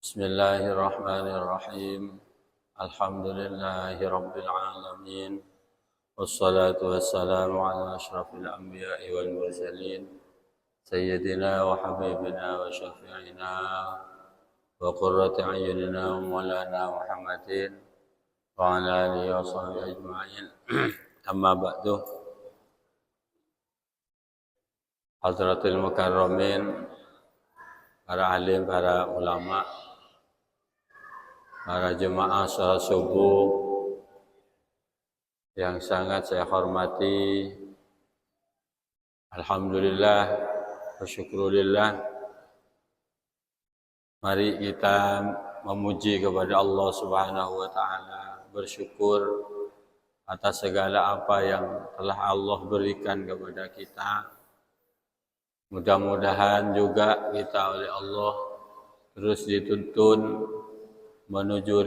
Bismillahirrahmanirrahim. Alhamdulillahi rabbil alamin. Wassalatu wassalamu ala asyrafil anbiya'i wal mursalin. Sayyidina wa habibina wa syafi'ina wa qurrati a'yunina wa maulana Muhammadin wa ala alihi wa sahbihi ajma'in. Amma ba'du. Hadratul mukarramin, para alim, para ulama, para jemaah salat subuh yang sangat saya hormati. Alhamdulillah, bersyukurillah. Mari kita memuji kepada Allah Subhanahu wa taala, bersyukur atas segala apa yang telah Allah berikan kepada kita. Mudah-mudahan juga kita oleh Allah terus dituntun menuju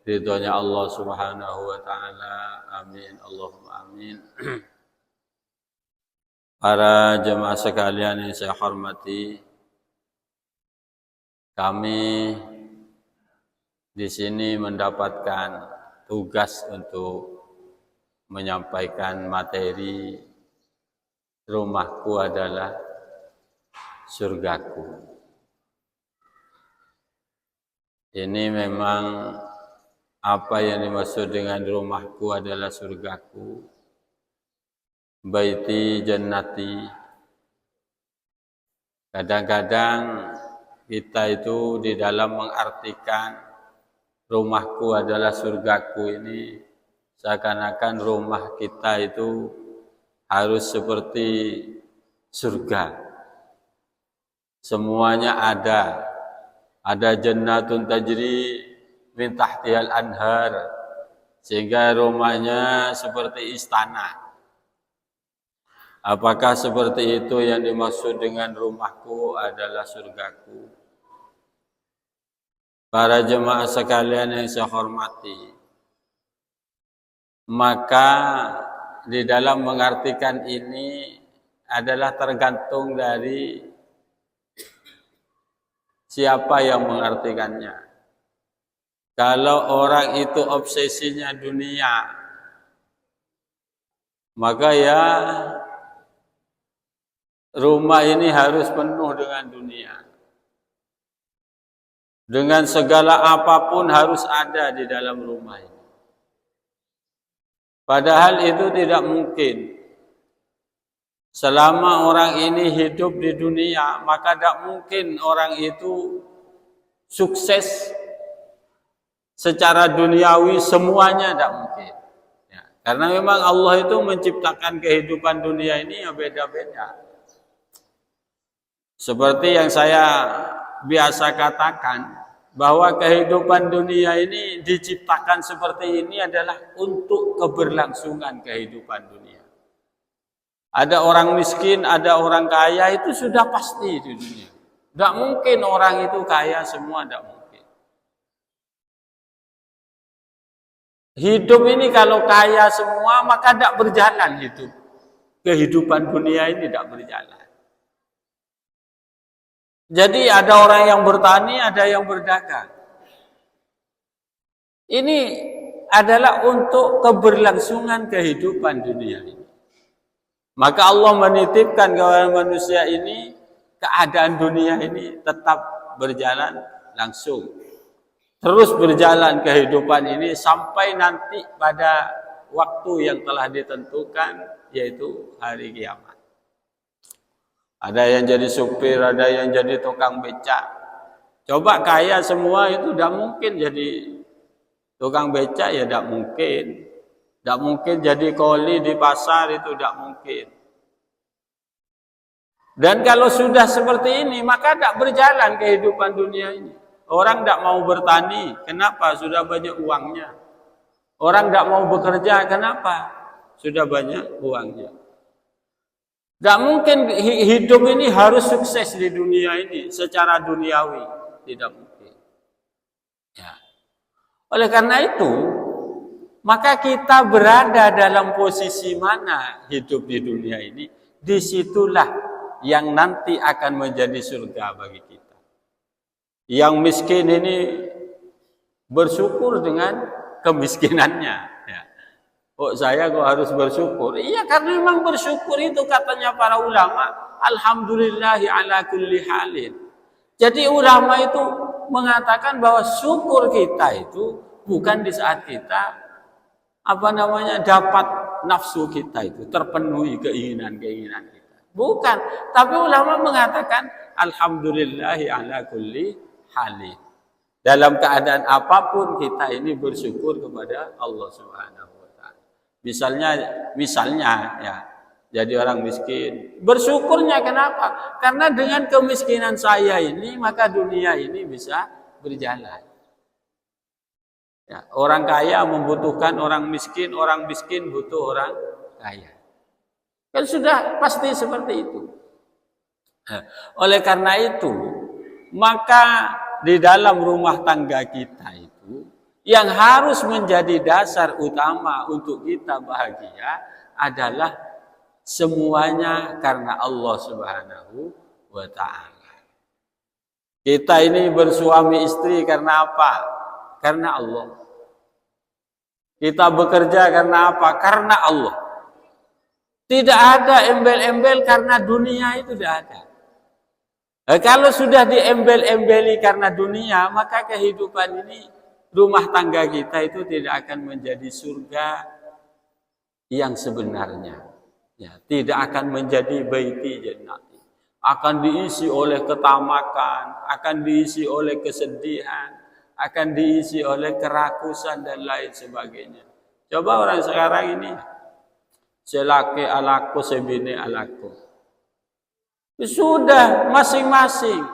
ridhonya Allah Subhanahu wa taala. Amin, Allahumma amin. Para jemaah sekalian yang saya hormati, kami di sini mendapatkan tugas untuk menyampaikan materi rumahku adalah surgaku. Ini memang apa yang dimaksud dengan rumahku adalah surgaku. Baiti jannati. Kadang-kadang kita itu di dalam mengartikan rumahku adalah surgaku ini seakan-akan rumah kita itu harus seperti surga. Semuanya ada. Ada jannatun tajri min tahtihal anhar, sehingga rumahnya seperti istana. Apakah seperti itu yang dimaksud dengan rumahku adalah surgaku? Para jemaah sekalian yang saya hormati, maka di dalam mengartikan ini adalah tergantung dari siapa yang mengartikannya. Kalau orang itu obsesinya dunia, maka ya rumah ini harus penuh dengan dunia. Dengan segala apapun harus ada di dalam rumah ini. Padahal itu tidak mungkin. Selama orang ini hidup di dunia, maka tidak mungkin orang itu sukses secara duniawi semuanya, tidak mungkin. Ya, karena memang Allah itu menciptakan kehidupan dunia ini yang beda-beda. Seperti yang saya biasa katakan, bahwa kehidupan dunia ini diciptakan seperti ini adalah untuk keberlangsungan kehidupan dunia. Ada orang miskin, ada orang kaya, itu sudah pasti di dunia. Tidak mungkin orang itu kaya semua, tidak mungkin. Hidup ini kalau kaya semua, maka tidak berjalan hidup. Kehidupan dunia ini tidak berjalan. Jadi ada orang yang bertani, ada yang berdagang. Ini adalah untuk keberlangsungan kehidupan dunia ini. Maka Allah menitipkan kepada manusia ini keadaan dunia ini tetap berjalan langsung. Terus berjalan kehidupan ini sampai nanti pada waktu yang telah ditentukan, yaitu hari kiamat. Ada yang jadi supir, ada yang jadi tukang becak. Coba kaya semua itu tidak mungkin jadi tukang becak, ya tidak mungkin. Tidak mungkin jadi koli di pasar, itu tidak mungkin. Dan kalau sudah seperti ini, maka tidak berjalan kehidupan dunia ini. Orang tidak mau bertani, kenapa? Sudah banyak uangnya. Orang tidak mau bekerja, kenapa? Sudah banyak uangnya. Tidak mungkin hidup ini harus sukses di dunia ini secara duniawi. Tidak mungkin. Ya. Oleh karena itu, maka kita berada dalam posisi mana hidup di dunia ini, disitulah yang nanti akan menjadi surga bagi kita. Yang miskin ini bersyukur dengan kemiskinannya. Ya. Oh, saya kok harus bersyukur? Iya, karena memang bersyukur itu katanya para ulama, alhamdulillahi ala kulli halin. Jadi ulama itu mengatakan bahwa syukur kita itu bukan di saat kita dapat nafsu kita itu terpenuhi keinginan-keinginan kita. Bukan, tapi ulama mengatakan alhamdulillahi ala kulli halin. Dalam keadaan apapun kita ini bersyukur kepada Allah Subhanahu wa taala. Misalnya ya, jadi orang miskin. Bersyukurnya kenapa? Karena dengan kemiskinan saya ini maka dunia ini bisa berjalan. Ya, orang kaya membutuhkan orang miskin butuh orang kaya. Kan sudah pasti seperti itu. Nah, oleh karena itu, maka di dalam rumah tangga kita itu yang harus menjadi dasar utama untuk kita bahagia adalah semuanya karena Allah Subhanahu wa taala. Kita ini bersuami istri karena apa? Karena Allah. Kita bekerja karena apa? Karena Allah. Tidak ada embel-embel karena dunia, itu tidak ada. Kalau sudah diembel-embeli karena dunia, maka kehidupan ini, rumah tangga kita itu tidak akan menjadi surga yang sebenarnya. Ya, tidak akan menjadi baiti jannati. Akan diisi oleh ketamakan, akan diisi oleh kesedihan, akan diisi oleh kerakusan dan lain sebagainya. Coba orang sekarang ini, selaki alaku, sebini alaku. Sudah masing-masing.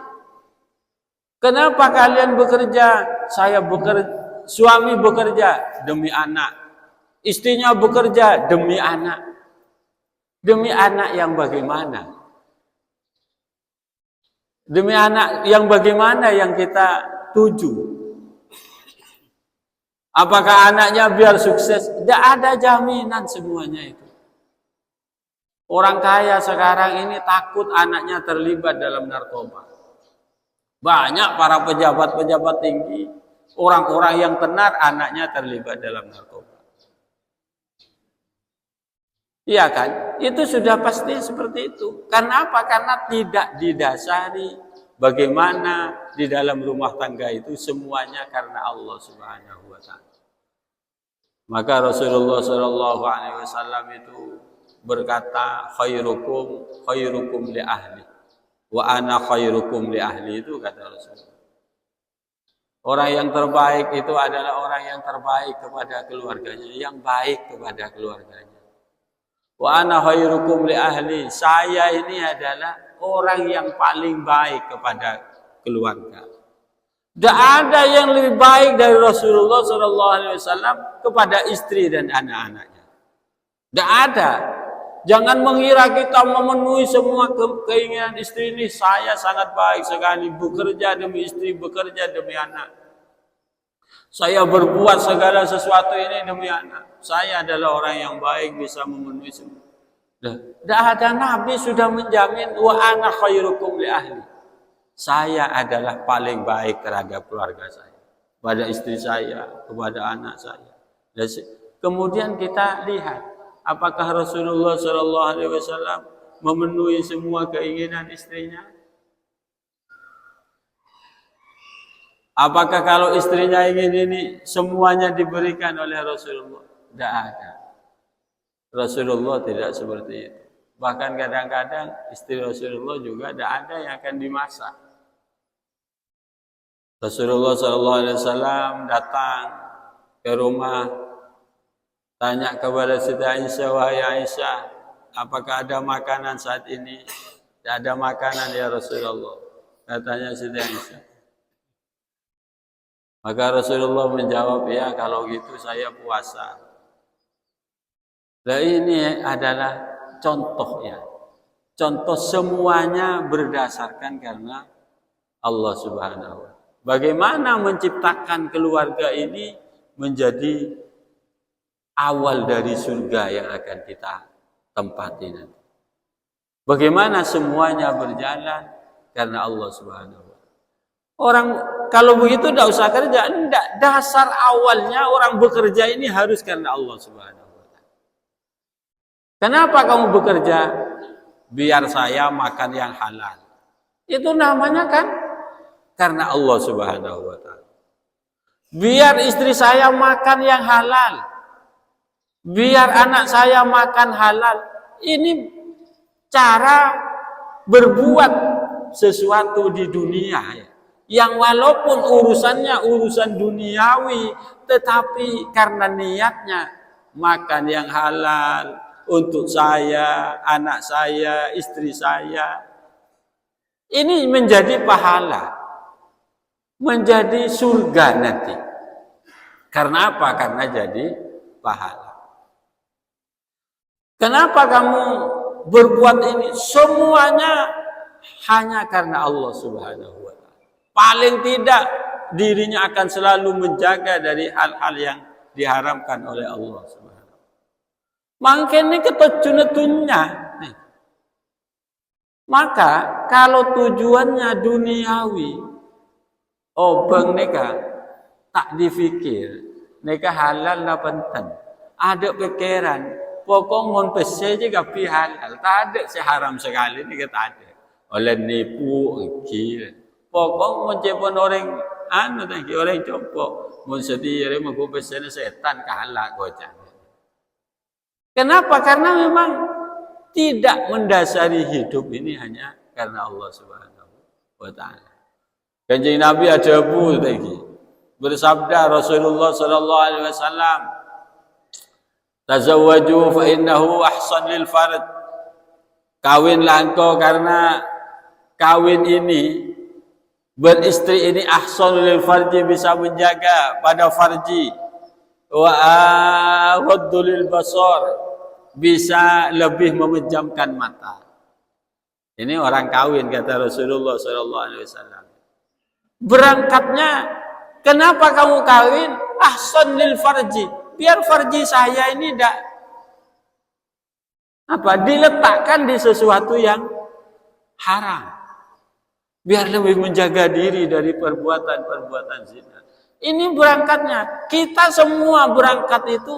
Kenapa kalian bekerja? Saya bekerja, suami bekerja demi anak. Istrinya bekerja demi anak. Demi anak yang bagaimana? Demi anak yang bagaimana yang kita tuju? Apakah anaknya biar sukses? Tidak ada jaminan semuanya itu. Orang kaya sekarang ini takut anaknya terlibat dalam narkoba. Banyak para pejabat-pejabat tinggi, orang-orang yang tenar anaknya terlibat dalam narkoba. Iya kan? Itu sudah pasti seperti itu. Karena apa? Karena tidak didasari bagaimana di dalam rumah tangga itu semuanya karena Allah Subhanahu wa taala. Maka Rasulullah sallallahu alaihi wasallam itu berkata, khairukum li ahli wa ana khairukum li ahli, itu kata Rasulullah. Orang yang terbaik itu adalah orang yang terbaik kepada keluarganya, yang baik kepada keluarganya. Wa ana khairukum li ahli, saya ini adalah orang yang paling baik kepada keluarga. Tidak ada yang lebih baik dari Rasulullah SAW kepada istri dan anak-anaknya. Tidak ada. Jangan mengira kita memenuhi semua keinginan istri ini. Saya sangat baik sekali, bekerja demi istri, bekerja demi anak. Saya berbuat segala sesuatu ini demi anak. Saya adalah orang yang baik, bisa memenuhi semua. Tidak ada. Nabi sudah menjamin, wa ana khairukum li ahli. Saya adalah paling baik terhadap keluarga saya, pada istri saya, kepada anak saya. Kemudian kita lihat, apakah Rasulullah SAW memenuhi semua keinginan istrinya? Apakah kalau istrinya ingin ini semuanya diberikan oleh Rasulullah? Tidak ada. Rasulullah tidak seperti itu. Bahkan kadang-kadang istri Rasulullah juga tidak ada yang akan dimasak. Rasulullah SAW datang ke rumah, tanya kepada Siti Aisyah, wahai Aisyah, apakah ada makanan saat ini? Tidak ada makanan ya Rasulullah, katanya Siti Aisyah. Maka Rasulullah menjawab, ya kalau gitu saya puasa. Nah ini adalah contoh ya. Contoh semuanya berdasarkan karena Allah Subhanahu wa taala. Bagaimana menciptakan keluarga ini menjadi awal dari surga yang akan kita tempati nanti. Bagaimana semuanya berjalan karena Allah Subhanahu wa taala. Orang kalau begitu tidak usah kerja. Tidak. Dasar awalnya orang bekerja ini harus karena Allah Subhanahu wa Ta'ala. Kenapa kamu bekerja? Biar saya makan yang halal. Itu namanya kan karena Allah Subhanahu wa Ta'ala. Biar istri saya makan yang halal. Biar anak saya makan halal. Ini cara berbuat sesuatu di dunia ya. Yang walaupun urusannya urusan duniawi, tetapi karena niatnya makan yang halal untuk saya, anak saya, istri saya, ini menjadi pahala, menjadi surga nanti. Karena apa? Karena jadi pahala. Kenapa kamu berbuat ini? Semuanya hanya karena Allah Subhanahu wa Ta'ala. Paling tidak dirinya akan selalu menjaga dari hal-hal yang diharamkan oleh Allah Subhanahu. Mungkin ini ketujuannya. Maka kalau tujuannya duniawi, bang neka tak difikir, neka halal na penting. Ada pikiran, pokok mon pese juga pi halal, tak ada seharam sekali ni kita ada. Oleh nipu, gila. Pokok mencepon orang orang copok mun setia mau pesen setan kalah gocah. Kenapa? Karena memang tidak mendasari hidup ini hanya karena Allah Subhanahu wa Ta'ala. Kanjeng Nabi ada bu lagi bersabda Rasulullah sallallahu alaihi wasallam, tazawwaju fa innahu ahsan lil farj. Kawinlah engkau karena kawin ini, beristri ini ahsanul lil farji, bisa menjaga pada farji, wa aghaddu lil basar, bisa lebih memejamkan mata. Ini orang kawin kata Rasulullah sallallahu alaihi wasallam. Berangkatnya kenapa kamu kawin? Ahsan lil farji, biar farji saya ini tidak diletakkan di sesuatu yang haram. Biar lebih menjaga diri dari perbuatan-perbuatan zina. Ini berangkatnya. Kita semua berangkat itu,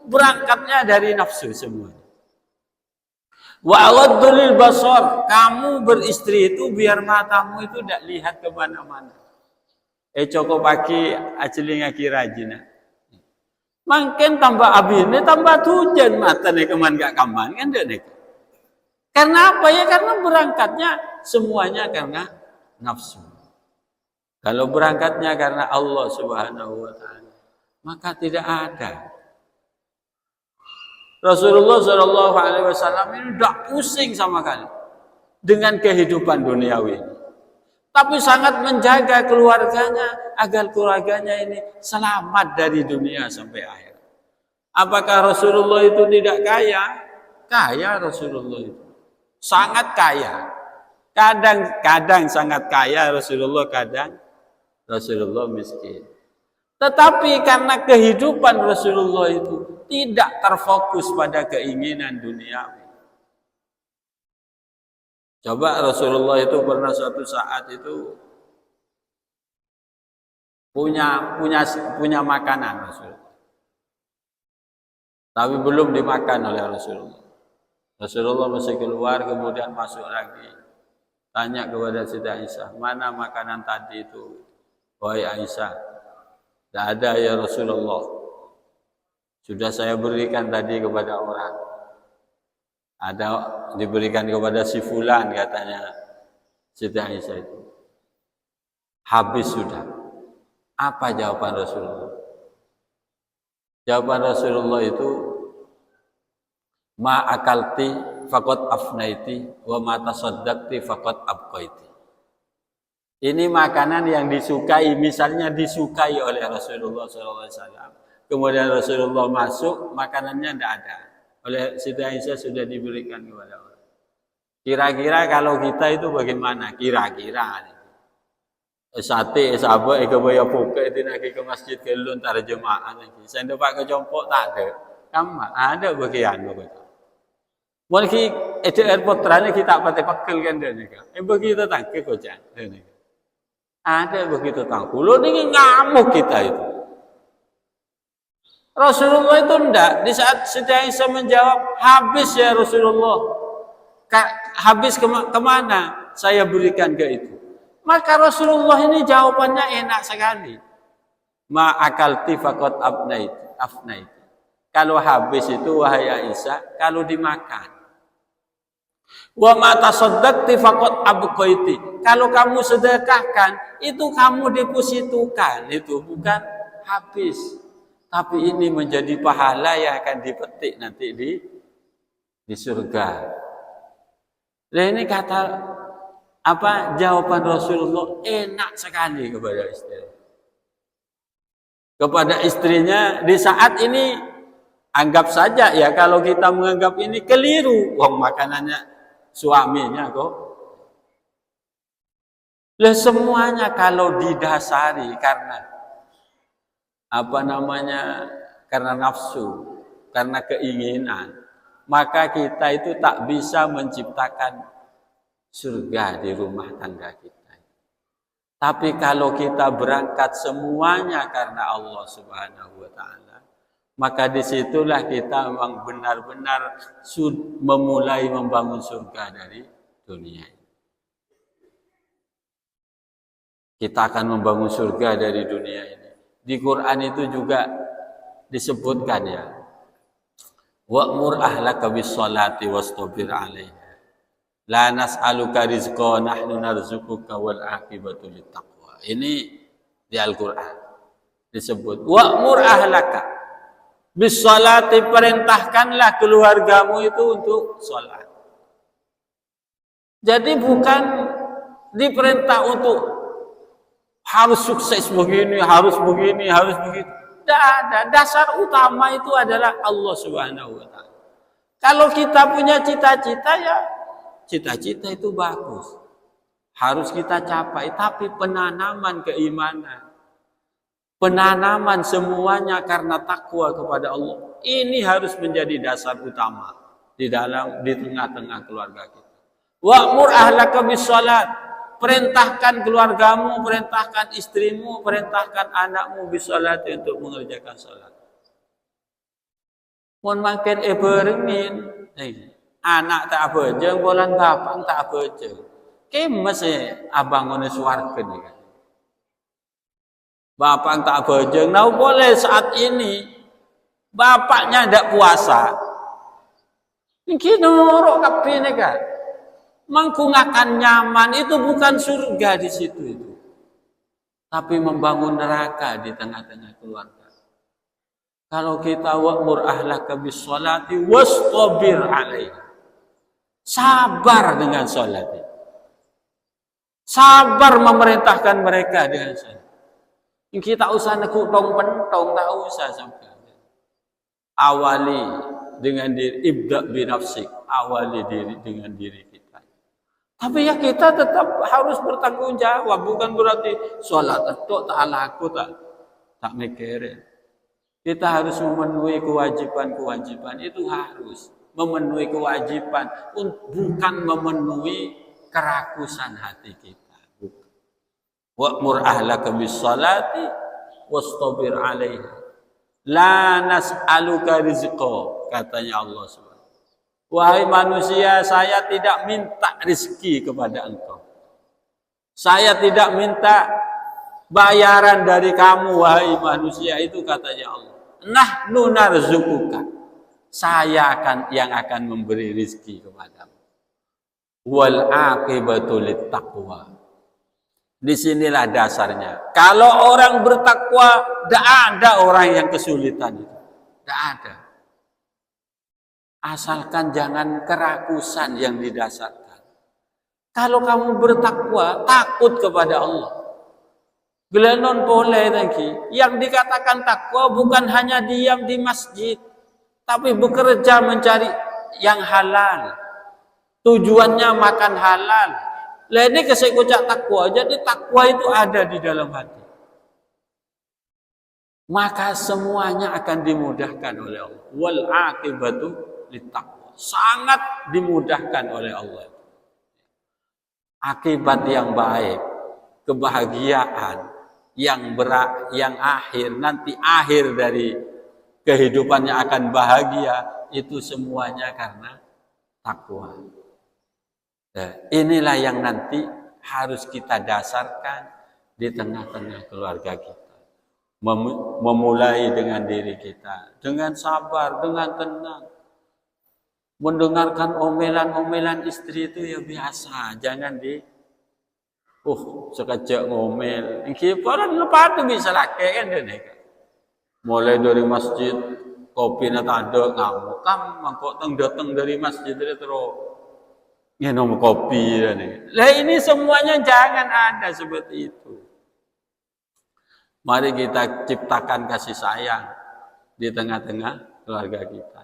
berangkatnya dari nafsu semua. Wa awaddulil basar. Kamu beristri itu biar matamu itu tidak lihat kemana-mana. Coko pagi ajeling aki rajina. Makin tambah abine, tambah tujan mata nih keman gak kaman kan dek. Karena apa ya? Karena berangkatnya semuanya karena nafsu. Kalau berangkatnya karena Allah Subhanahu wa Ta'ala, maka tidak ada. Rasulullah Shallallahu alaihi wasallam ini tidak pusing sama kali dengan kehidupan duniawi, tapi sangat menjaga keluarganya agar keluarganya ini selamat dari dunia sampai akhir. Apakah Rasulullah itu tidak kaya? Kaya Rasulullah itu, sangat kaya. Kadang sangat kaya Rasulullah, kadang Rasulullah miskin. Tetapi karena kehidupan Rasulullah itu tidak terfokus pada keinginan duniawi. Coba Rasulullah itu pernah suatu saat itu punya makanan Rasulullah, tapi belum dimakan oleh Rasulullah. Rasulullah masih keluar, kemudian masuk lagi. Tanya kepada Siti Aisyah, mana makanan tadi itu? Wahai Aisyah, tidak ada ya Rasulullah. Sudah saya berikan tadi kepada orang. Ada diberikan kepada si fulan katanya Siti Aisyah itu. Habis sudah. Apa jawaban Rasulullah? Jawaban Rasulullah itu, ma akalti faqad afnaiti wa ma tasaddaqti faqad abqaiti. Ini makanan yang disukai, misalnya disukai oleh Rasulullah SAW. Kemudian Rasulullah masuk, makanannya tidak ada. Oleh Siti Aisyah sudah diberikan kepada orang. Kira-kira kalau kita itu bagaimana? Kira-kira. Sate, sabak, kebaya buka, itu nak ke masjid ke lun, tak ada jemaah lagi. Saya dapat ke compok, tak ada. Kamu ada bagian begitu. Mungkin itu airport terane kita pakai pakel kan dia ni kan. Begitu tak ke kocan. Ada begitu tangkulo ini ngamuk kita itu. Rasulullah itu enggak. Di saat Siti Aisyah menjawab, habis ya Rasulullah. Habis kemana? Saya berikan ke itu. Maka Rasulullah ini jawabannya enak sekali. Ma akalti faqad afnait. Kalau habis itu wahai Aisyah, kalau dimakan. Wa ma tasaddaqti faqad abqaiti. Kalau kamu sedekahkan, itu kamu depositukan, itu bukan habis. Tapi ini menjadi pahala yang akan dipetik nanti di surga. Nah ini kata jawaban Rasulullah enak sekali kepada istri. Kepada istrinya di saat ini anggap saja ya kalau kita menganggap ini keliru, makanannya suaminya kok. Lah semuanya kalau didasari karena karena nafsu, karena keinginan, maka kita itu tak bisa menciptakan surga di rumah tangga kita. Tapi kalau kita berangkat semuanya karena Allah Subhanahu wa taala, maka disitulah kita memang benar-benar memulai membangun surga dari dunia ini. Kita akan membangun surga dari dunia ini. Di Quran itu juga disebutkan ya. Wa'mur ahlaka bis-sholati wastabir 'alaiha. La nas'aluka rizqa nahnu narzuquka wal 'aqibatu littaqwa. Ini di Al-Qur'an disebut wa'mur ahlaka bis-sholati, perintahkanlah keluargamu itu untuk salat. Jadi bukan diperintah untuk harus sukses begini, harus begini, harus begitu. Tidak ada. Dasar utama itu adalah Allah Subhanahu wa taala. Kalau kita punya cita-cita ya cita-cita itu bagus. Harus kita capai, tapi penanaman keimanan, penanaman semuanya karena takwa kepada Allah. Ini harus menjadi dasar utama di tengah-tengah keluarga kita. Wa'mur ahlaka bis-shalat. Perintahkan keluargamu, perintahkan istrimu, perintahkan anakmu bisalat untuk mengerjakan salat. Mun makin berengin, anak tak bejeng, bolan bapak tak bejeng. Kemes abang ngono swarga nih. Bapak tak bejeng, nah boleh saat ini bapaknya ndak puasa. Mungkin norok kabeh kan. Mengkungakan nyaman itu bukan surga di situ itu, tapi membangun neraka di tengah-tengah keluarga. Kalau kita wa'mur ahlaka bis-sholati wastabir 'alaiha, sabar dengan salat, sabar memerintahkan mereka dengan salat. Kita usah nekutong pentong, tak usah sampai. Awali dengan diri, ibda binafsik, awali diri dengan diri kita. Tapi ya kita tetap harus bertanggung jawab, bukan berarti sholat itu tak laku tak mikirin. Kita harus memenuhi kewajiban-kewajiban, itu harus memenuhi kewajiban, bukan memenuhi kerakusan hati kita. Wa'mur ahlaka bis-sholati wastabir 'alaiha. La nas'aluka rizqa, katanya Allah SWT. Wahai manusia, saya tidak minta rezeki kepada engkau. Saya tidak minta bayaran dari kamu, wahai manusia, itu katanya Allah. Nahnu narzuquka. Saya yang akan memberi rezeki kepadamu. Wal aqibatu littaqwa. Disinilah dasarnya. Kalau orang bertakwa, tidak ada orang yang kesulitan itu. Tidak ada. Asalkan jangan kerakusan yang didasarkan. Kalau kamu bertakwa, takut kepada Allah. Gelenon boleh lagi. Yang dikatakan takwa bukan hanya diam di masjid, tapi bekerja mencari yang halal. Tujuannya makan halal. Lah ini kesekucak takwa. Jadi takwa itu ada di dalam hati. Maka semuanya akan dimudahkan oleh Allah. Wal aqibatu littaqwa. Sangat dimudahkan oleh Allah. Akibat yang baik, kebahagiaan yang akhir, nanti akhir dari kehidupannya akan bahagia, itu semuanya karena takwa. Nah, inilah yang nanti harus kita dasarkan di tengah-tengah keluarga kita. Memulai dengan diri kita, dengan sabar, dengan tenang. Mendengarkan omelan-omelan istri itu ya biasa, jangan sekejap ngomel. Orang lepas tu bisa laki kan dia. Mulai dari masjid, kopi nak ada ngamuk. Mangkok datang dari masjid dia terus minum kopi ni. Lah ini semuanya jangan ada seperti itu. Mari kita ciptakan kasih sayang di tengah-tengah keluarga kita.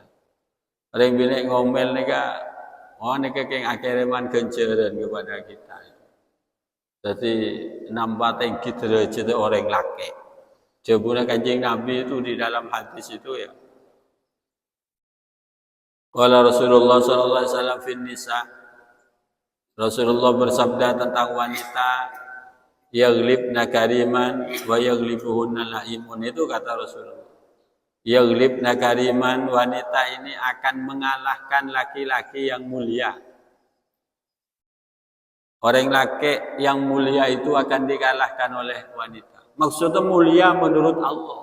Ada yang bilang ngomel ni keng akhiran kenceran kepada kita. Jadi nambah tinggi derajat orang laki. Jabuna Kanjeng Nabi itu di dalam hadis itu ya. Qala Rasulullah sallallahu alaihi wasallam fin nisa. Rasulullah bersabda tentang wanita yaghlibna kariman wa yaghlibuhunna laimun, itu kata Rasulullah. Yaghlibna kariman, wanita ini akan mengalahkan laki-laki yang mulia. Orang laki yang mulia itu akan dikalahkan oleh wanita. Maksudnya mulia menurut Allah.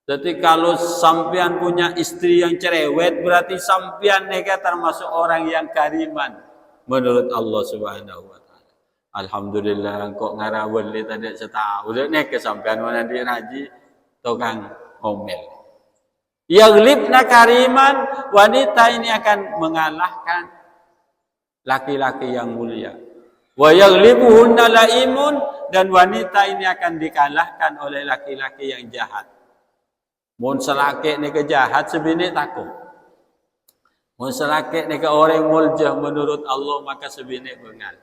Jadi kalau sampean punya istri yang cerewet, berarti sampean nega termasuk orang yang kariman menurut Allah Subhanahu wa taala. Alhamdulillah kok ngarawel li tadi setahu nek sampean mana di haji tukang ngomel. Yaghlibna kariman, wanita ini akan mengalahkan laki-laki yang mulia. Wa yaghlibuhunna laimun, dan wanita ini akan dikalahkan oleh laki-laki yang jahat. Mun selaki ni kejahat sebini takut. Mun selaki ni ke orang muljah menurut Allah maka sebini bengal.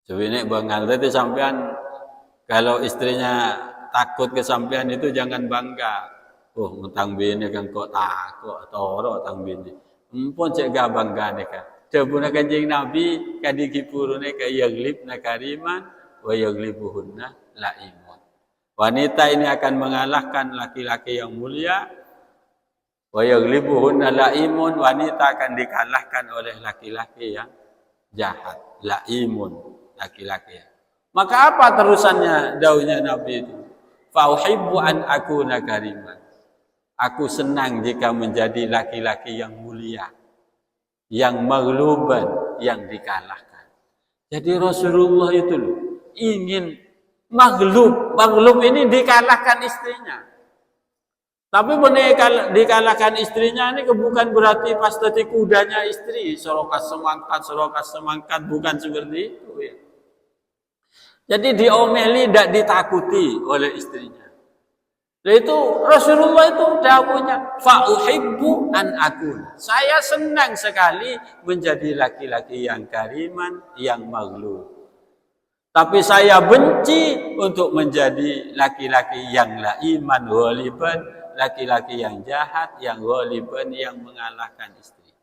Sebini bengal. Jadi sampean kalau istrinya takut ke sampean itu jangan bangga. Tang bini kan kok takut toro tang bini. Empun cek ga bangga ni kan. Jabuna Kanjeng Nabi kadiki purune ka yaghlibna kariman wa yaghlibuhunna laimun. Wanita ini akan mengalahkan laki-laki yang mulia. Wa yaghlibuhunna laimun, wanita akan dikalahkan oleh laki-laki yang jahat. Laimun, laki-laki. Maka apa terusannya daunya Nabi itu? Fa uhibbu an akuna kariman. Aku senang jika menjadi laki-laki yang mulia, yang maghluban, yang dikalahkan. Jadi Rasulullah itu loh, ingin maghlub. Maghlub ini dikalahkan istrinya. Tapi dikalahkan istrinya ini bukan berarti pas tadi kudanya istri, sorokas semangkat, bukan seperti itu ya. Jadi diomeli, tidak ditakuti oleh istrinya. Nah itu Rasulullah itu dawuhnya fa uhibbu an akun. Saya senang sekali menjadi laki-laki yang kariman, yang maghlub. Tapi saya benci untuk menjadi laki-laki yang laiman ghaliban, laki-laki yang jahat, yang ghaliban, yang mengalahkan istri.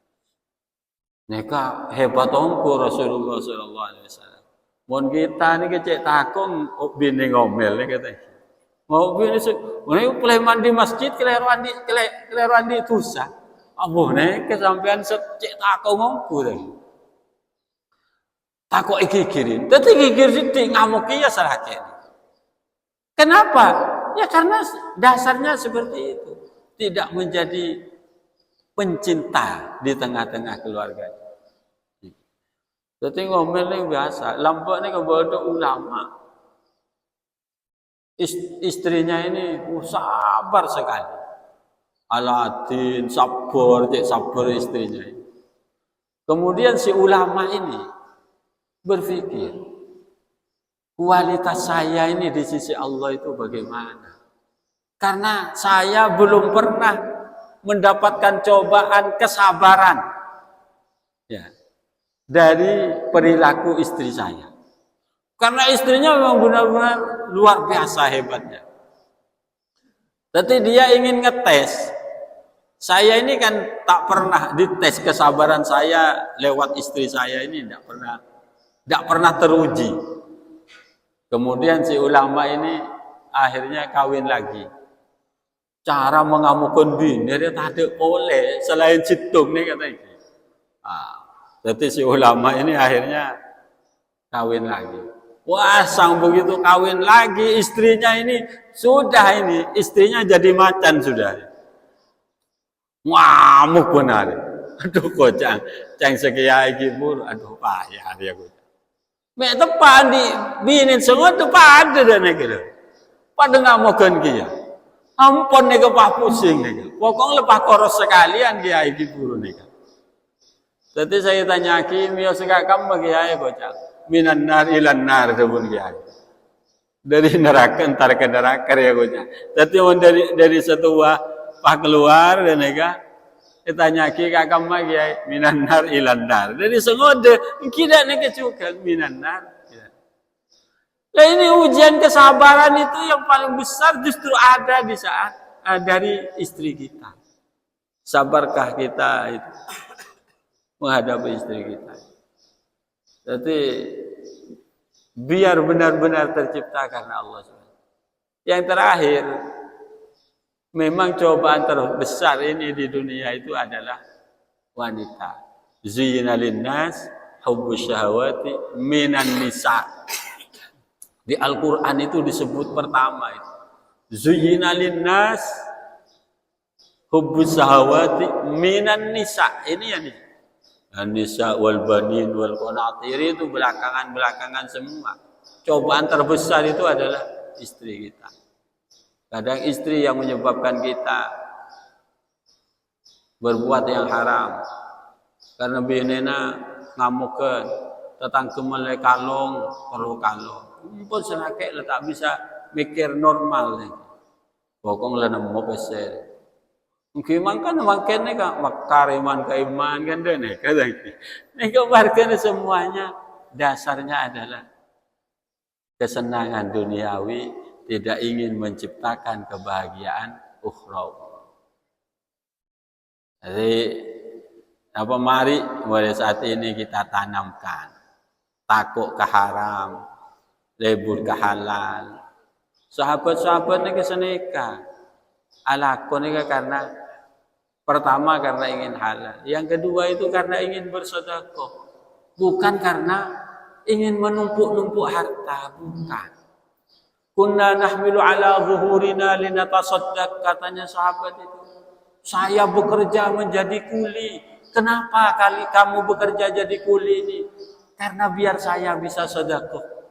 Neka hebat ongko Rasulullah sallallahu alaihi wasallam. Mun kita ni kecek takung bini ngomel ni kata. Mau bini keleman di masjid, keleruan di tusa. Abuh ni kesampean cek takung ongko tadi. Takut ikikirin, tapi ikikir sidik ngamuk ya salahnya. Kenapa? Ya karena dasarnya seperti itu, tidak menjadi pencinta di tengah-tengah keluarga. Jadi ngomel ni biasa, lambat ni kepada ulama. Istrinya ini sabar sekali. Aladin sabar istrinya. Kemudian si ulama ini berpikir, kualitas saya ini di sisi Allah itu bagaimana? Karena saya belum pernah mendapatkan cobaan kesabaran ya, dari perilaku istri saya. Karena istrinya memang benar-benar luar biasa hebatnya. Tapi dia ingin ngetes. Saya ini kan tak pernah dites kesabaran saya lewat istri saya ini, tidak pernah tidak pernah teruji. Kemudian si ulama ini akhirnya kawin lagi. Cara mengamukkan bini dia tak ada boleh selain citung nih katanya. Jadi si ulama ini akhirnya kawin lagi. Wah, sang begitu kawin lagi, istrinya ini istrinya jadi macan sudah. Ngamuk benar. Aduh kocang, cang sekiai kibur, aduh payah dia kocang. Mek tepan di binin semua tepan ada dan gitu. Pada ngamukan dia. Ampun nih kepah pusing nih. Pokoknya lepas koros sekalian kiai kibur nih. Jadi saya tanya kimia sekakam bagi kiai kocang. Minan nar ilan nar debun kiai. Dari neraka entar ke neraka ya kocang. Jadi dari setua pak keluar dan ega ditanya ki kakam lagi minan nar ilan nar. Dari sengode kita nih kecukan minan nar. Nah ini ujian kesabaran itu yang paling besar justru ada di saat dari istri kita. Sabarkah kita itu menghadapi istri kita? Jadi biar benar-benar tercipta karena Allah SWT. Yang terakhir, memang cobaan terbesar ini di dunia itu adalah wanita. Zuyyina linnas hubbus syahawati minan nisa. Di Al-Quran itu disebut pertama itu. Zuyyina linnas hubbus syahawati minan nisa. Ini yang ini. An-nisa wal banin wal qanatir itu belakangan semua. Cobaan terbesar itu adalah istri kita. Kadang istri yang menyebabkan kita berbuat yang haram. Karena binena ngamukeun, tetangkeun kalong, perlu kalong. Pun senake tak bisa mikir normal nih. Pokoknya nemu peser. Mungkin kan makan nih kan makariman keiman kan deh nih kata ini. Nih kabarkan semuanya dasarnya adalah kesenangan duniawi, tidak ingin menciptakan kebahagiaan ukhrawi. Jadi mari mulai saat ini kita tanamkan takut ke haram, lebur ke halal. Sahabat-sahabat ini keseneka. Alakon ini karena pertama karena ingin halal, yang kedua itu karena ingin bersedekah, bukan karena ingin menumpuk-numpuk harta, bukan. Kunna nahmilu ala zuhurina linatasaddaq, katanya sahabat itu. Saya bekerja menjadi kuli. Kenapa kamu bekerja jadi kuli ini? Karena biar saya bisa sedekah.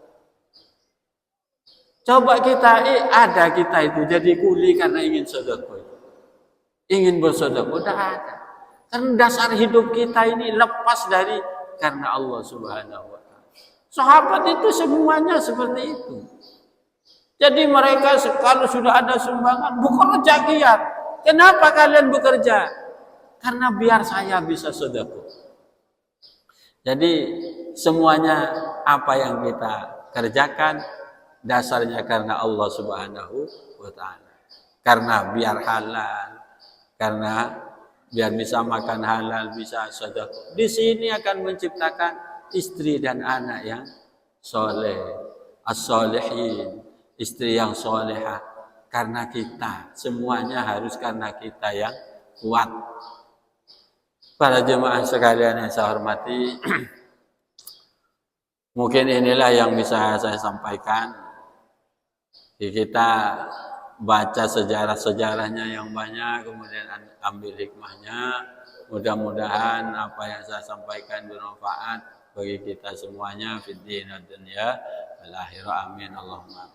Coba kita, ada kita itu jadi kuli karena ingin sedekah. Ingin bersedekah, udah ada. Karena dasar hidup kita ini lepas dari karena Allah Subhanahu wa Ta'ala. Sahabat itu semuanya seperti itu. Jadi mereka kalau sudah ada sumbangan, bekerja giat. Kenapa kalian bekerja? Karena biar saya bisa sedekah. Jadi semuanya apa yang kita kerjakan dasarnya karena Allah Subhanahu wa Ta'ala. Karena biar halal, karena biar bisa makan halal, bisa sedekah. Di sini akan menciptakan istri dan anak yang soleh, as-solihin, istri yang solehah. Karena kita, semuanya harus karena kita yang kuat. Para jemaah sekalian yang saya hormati, mungkin inilah yang bisa saya sampaikan. Kita baca sejarah-sejarahnya yang banyak, kemudian ambil hikmahnya. Mudah-mudahan apa yang saya sampaikan bermanfaat bagi kita semuanya fid din wad dunya wal akhirah. Amin Allahumma.